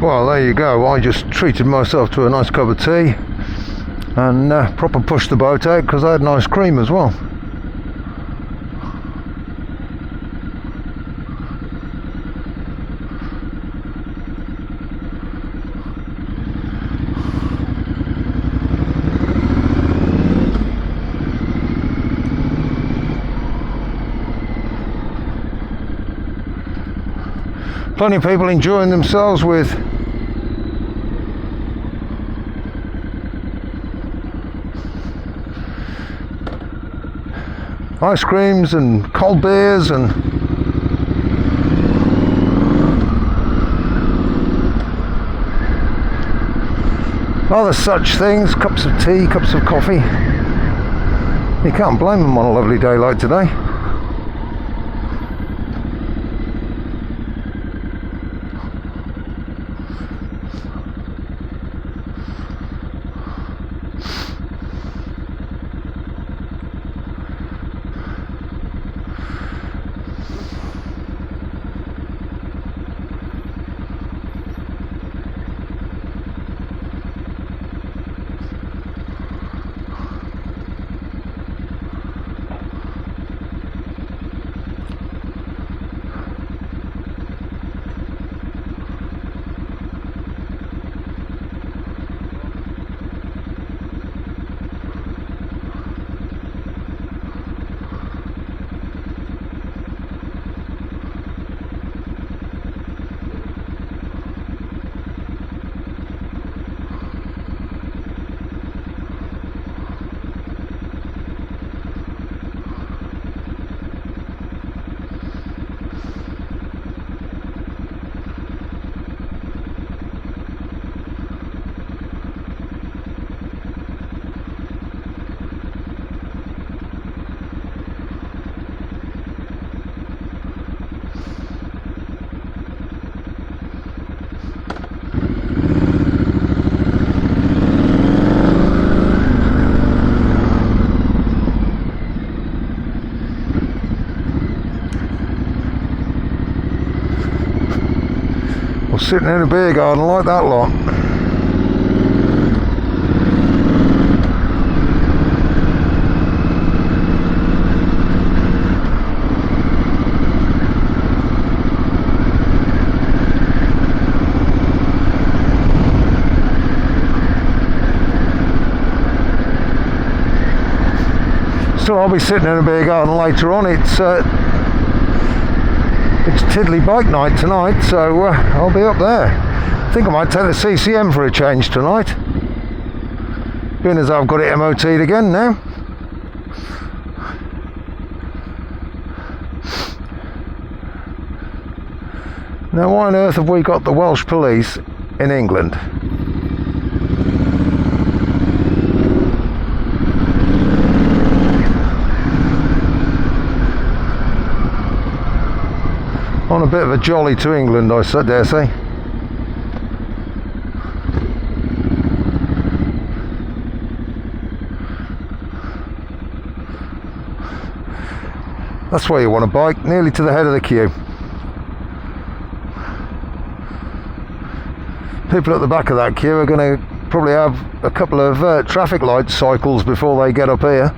Well, there you go. I just treated myself to a nice cup of tea and proper pushed the boat out because I had an ice cream as well. Plenty of people enjoying themselves with ice creams and cold beers and other such things, cups of tea, cups of coffee. You can't blame them on a lovely day like today. Or sitting in a beer garden like that lot. So I'll be sitting in a beer garden later on. It's Tiddly bike night tonight, so I'll be up there. I think I might take the CCM for a change tonight, being as I've got it MOT'd again now. Now, why on earth have we got the Welsh police in England? On a bit of a jolly to England, I dare say. That's where you want a bike, nearly to the head of the queue. People at the back of that queue are going to probably have a couple of traffic light cycles before they get up here.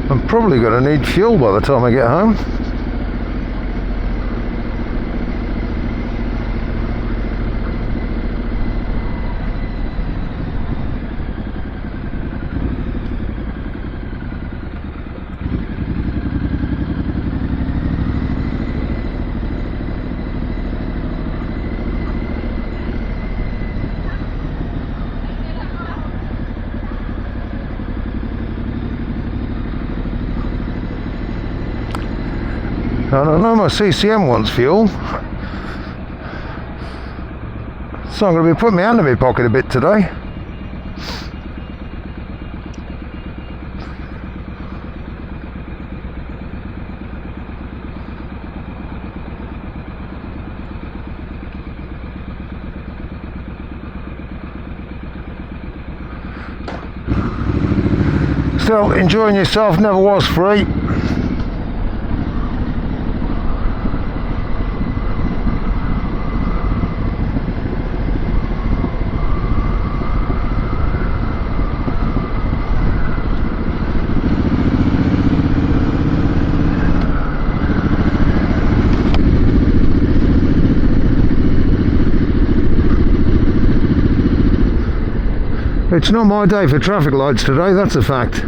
I'm probably going to need fuel by the time I get home. And I know my CCM wants fuel, so I'm going to be putting my hand in my pocket a bit today. Still enjoying yourself, never was free. It's not my day for traffic lights today, that's a fact.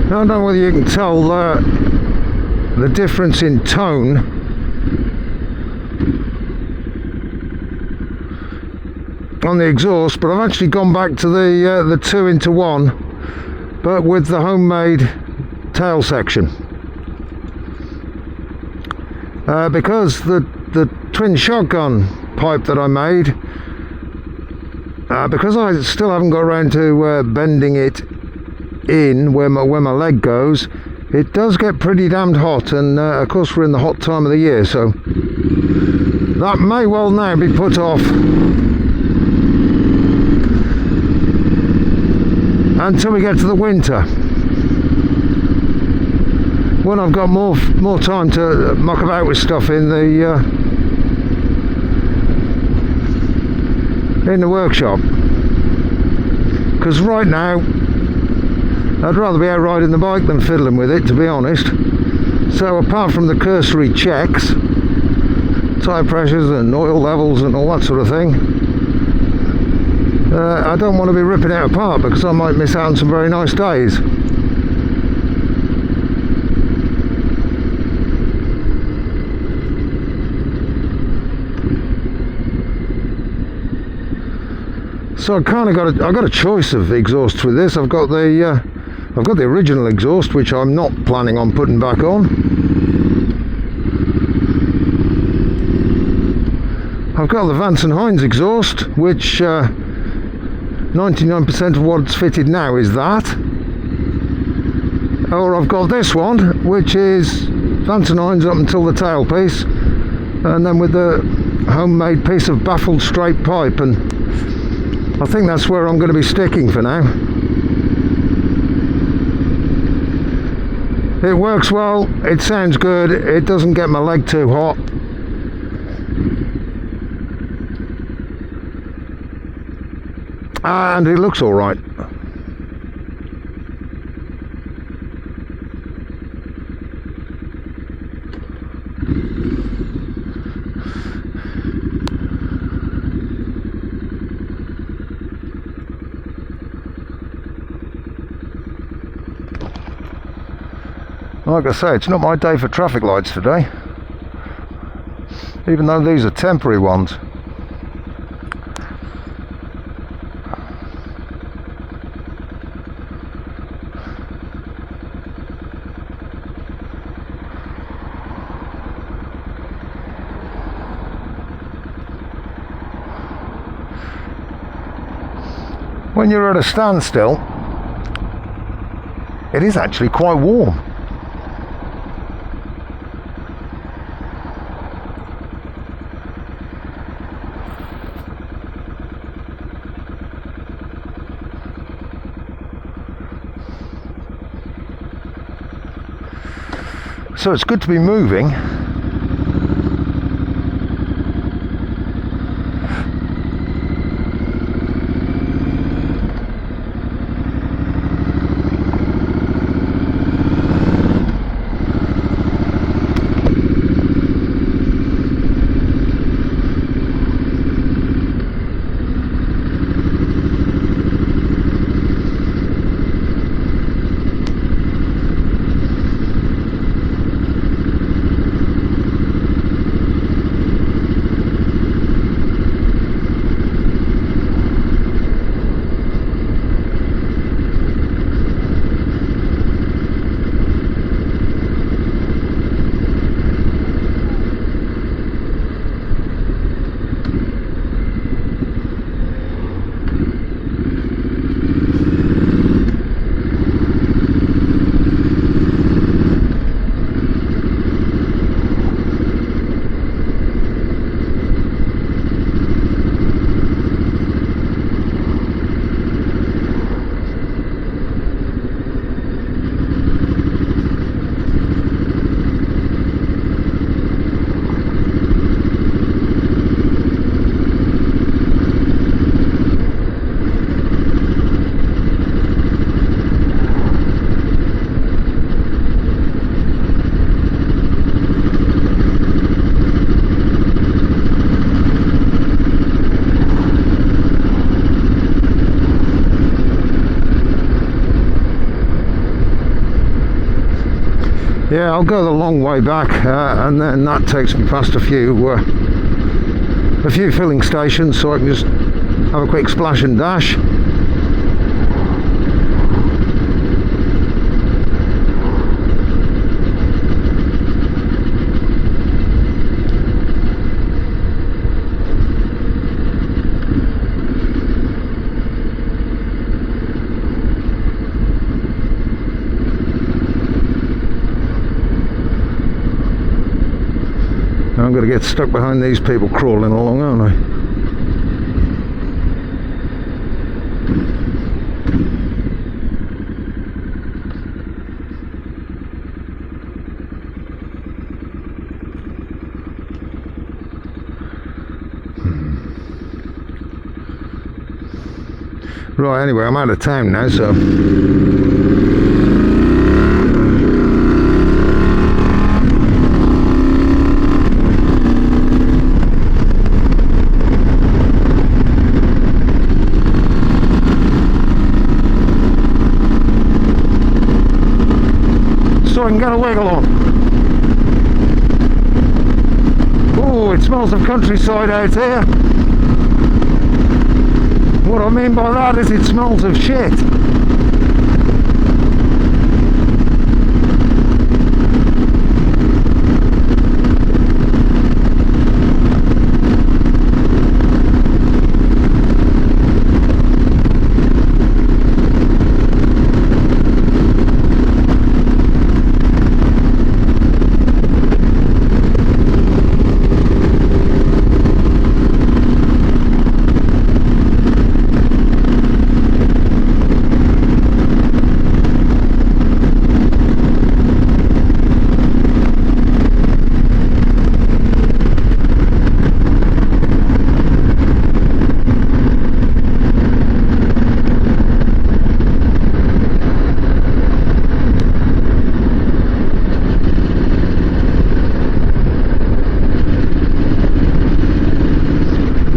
I don't know whether you can tell the difference in tone on the exhaust, but I've actually gone back to the 2-into-1, but with the homemade tail section, because the twin shotgun pipe that I made, because I still haven't got around to bending it in where my leg goes, it does get pretty damned hot, and of course we're in the hot time of the year, so that may well now be put off until we get to the winter, when I've got more time to muck about with stuff in the workshop, because right now I'd rather be out riding the bike than fiddling with it, to be honest. So apart from the cursory checks, tyre pressures and oil levels and all that sort of thing, I don't want to be ripping it apart, because I might miss out on some very nice days. So I kind of got a choice of exhausts with this. I've got the original exhaust, which I'm not planning on putting back on. I've got the Vance & Hines exhaust, which 99% of what's fitted now is that. Or I've got this one, which is Vance & Hines up until the tailpiece, and then with the homemade piece of baffled straight pipe, and I think that's where I'm going to be sticking for now. It works well, it sounds good, it doesn't get my leg too hot. And it looks alright. Like I say, it's not my day for traffic lights today, even though these are temporary ones. when you're at a standstill, it is actually quite warm. So it's good to be moving. Yeah, I'll go the long way back, and then that takes me past a few filling stations, so I can just have a quick splash and dash. I'm going to get stuck behind these people crawling along, aren't I? Right, anyway, I'm out of town now, so... so I can get a wiggle on. Oh, it smells of countryside out here. What I mean by that is it smells of shit.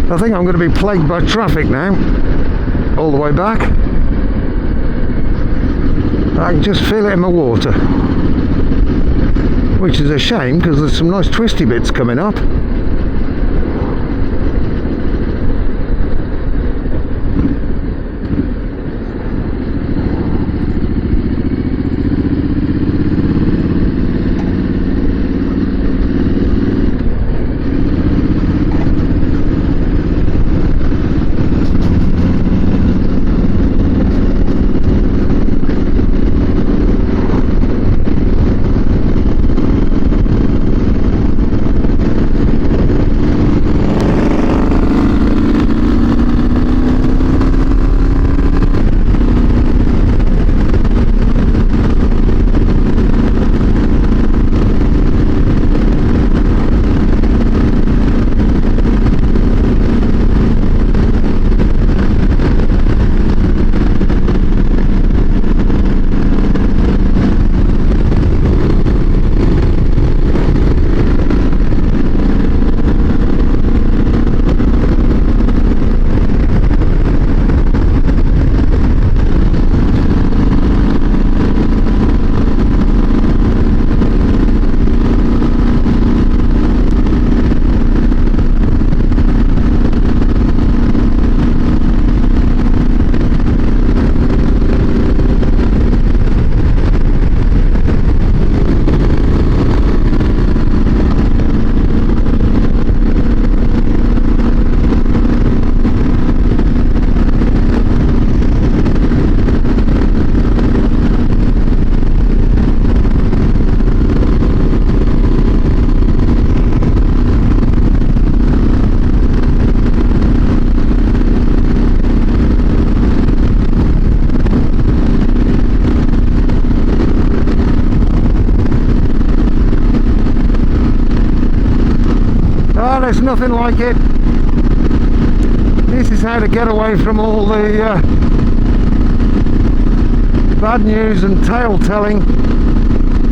I think I'm going to be plagued by traffic now, all the way back. I can just feel it in my water, which is a shame because there's some nice twisty bits coming up. nothing like it. This is how to get away from all the bad news and tale telling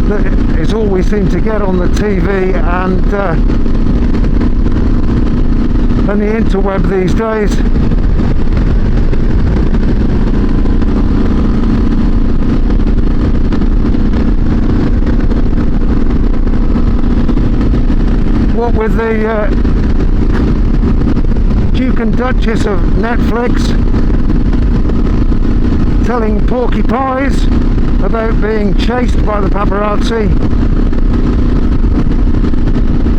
that is all we seem to get on the TV and the interweb these days. What with the Duke and Duchess of Netflix telling Porky Pies about being chased by the paparazzi,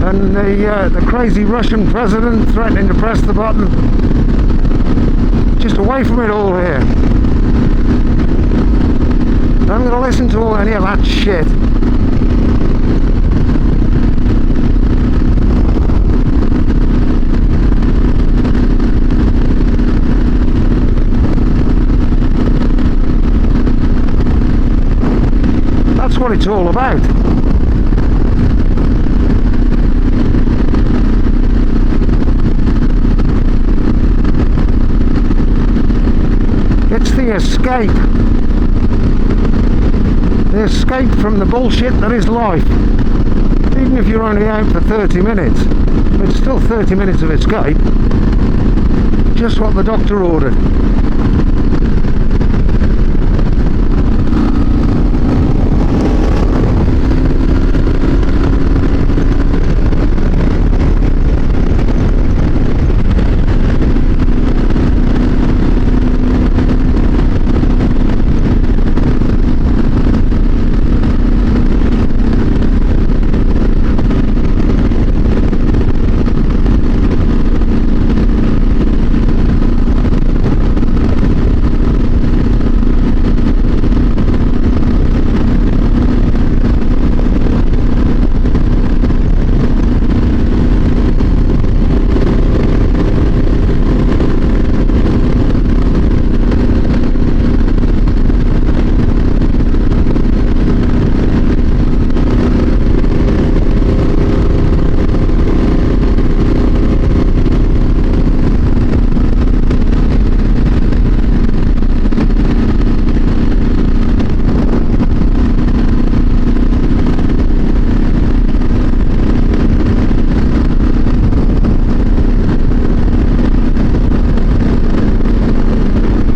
and the crazy Russian president threatening to press the button. Just away from it all here. I'm going to listen to any of that shit. That's what it's all about. It's the escape. The escape from the bullshit that is life. Even if you're only out for 30 minutes, it's still 30 minutes of escape. Just what the doctor ordered.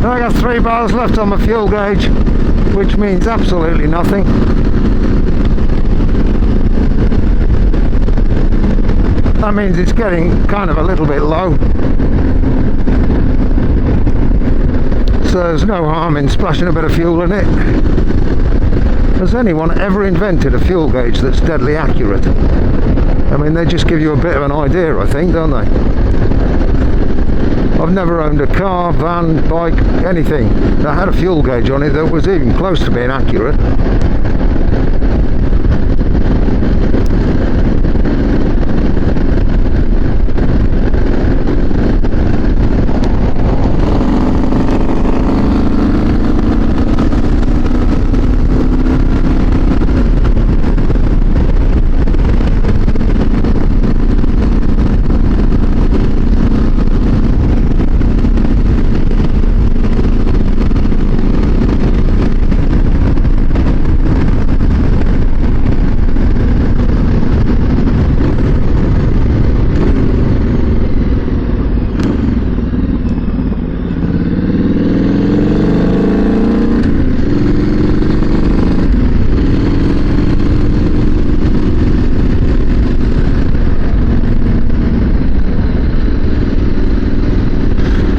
I got 3 bars left on my fuel gauge, which means absolutely nothing. That means it's getting kind of a little bit low. So there's no harm in splashing a bit of fuel in it. Has anyone ever invented a fuel gauge that's deadly accurate? I mean, they just give you a bit of an idea, I think, don't they? I've never owned a car, van, bike, anything that had a fuel gauge on it that was even close to being accurate.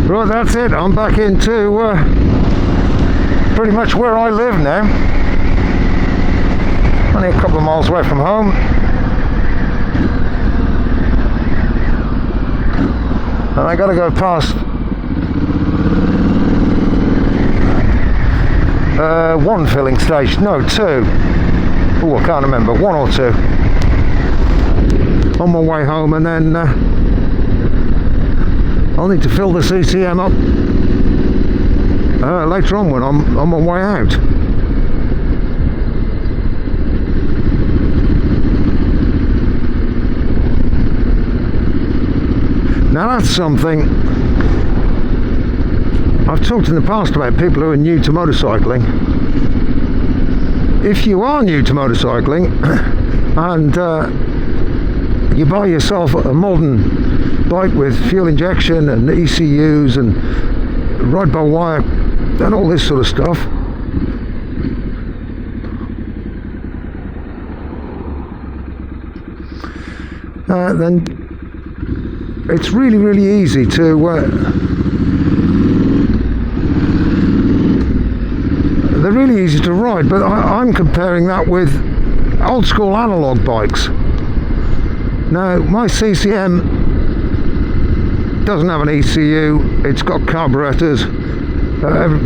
Right, that's it. I'm back into pretty much where I live now. Only a couple of miles away from home. And I gotta go past one filling station, no, 2. Oh, I can't remember, 1 or 2. On my way home, and then I'll need to fill the CCM up later on when I'm on my way out. Now that's something I've talked in the past about people who are new to motorcycling. If you are new to motorcycling and you buy yourself a modern bike with fuel injection and ECUs and ride-by-wire and all this sort of stuff, then it's really, really easy to they're really easy to ride, but I'm comparing that with old school analog bikes. Now my CCM doesn't have an ECU, it's got carburetors,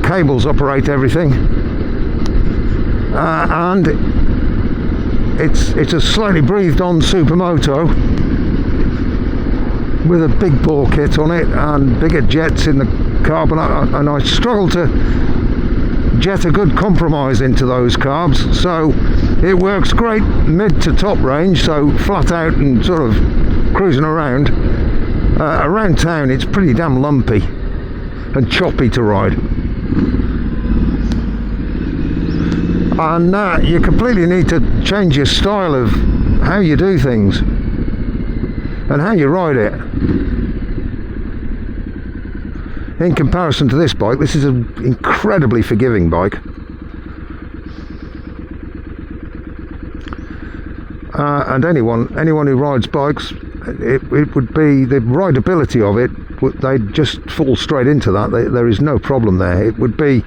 cables operate everything, and it's a slightly breathed on Supermoto with a big bore kit on it and bigger jets in the carb, and I struggle to jet a good compromise into those carbs, so it works great mid to top range, so flat out and sort of cruising around. Around town it's pretty damn lumpy and choppy to ride, and you completely need to change your style of how you do things and how you ride it. In comparison to this bike, this is an incredibly forgiving bike. And anyone who rides bikes, it would be the rideability of it, they'd just fall straight into that. There is no problem there. It would be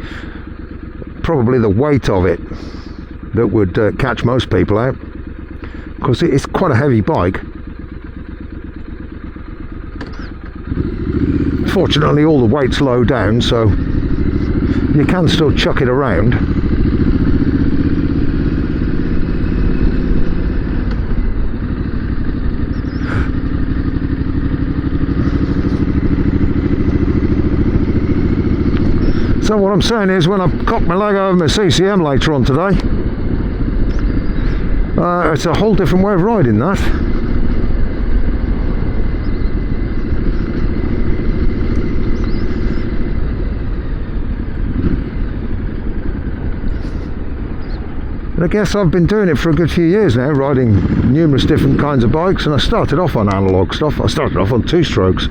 probably the weight of it that would catch most people out, because it's quite a heavy bike. Fortunately all the weight's low down, so you can still chuck it around. So what I'm saying is, when I cock my leg over my CCM later on today, it's a whole different way of riding that. And I guess I've been doing it for a good few years now, riding numerous different kinds of bikes, and I started off on analog stuff. I started off on 2-strokes,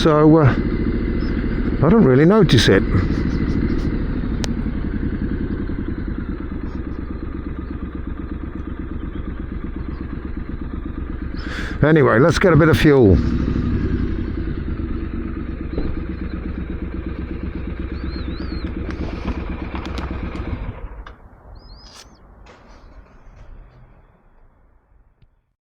so I don't really notice it. Anyway, let's get a bit of fuel.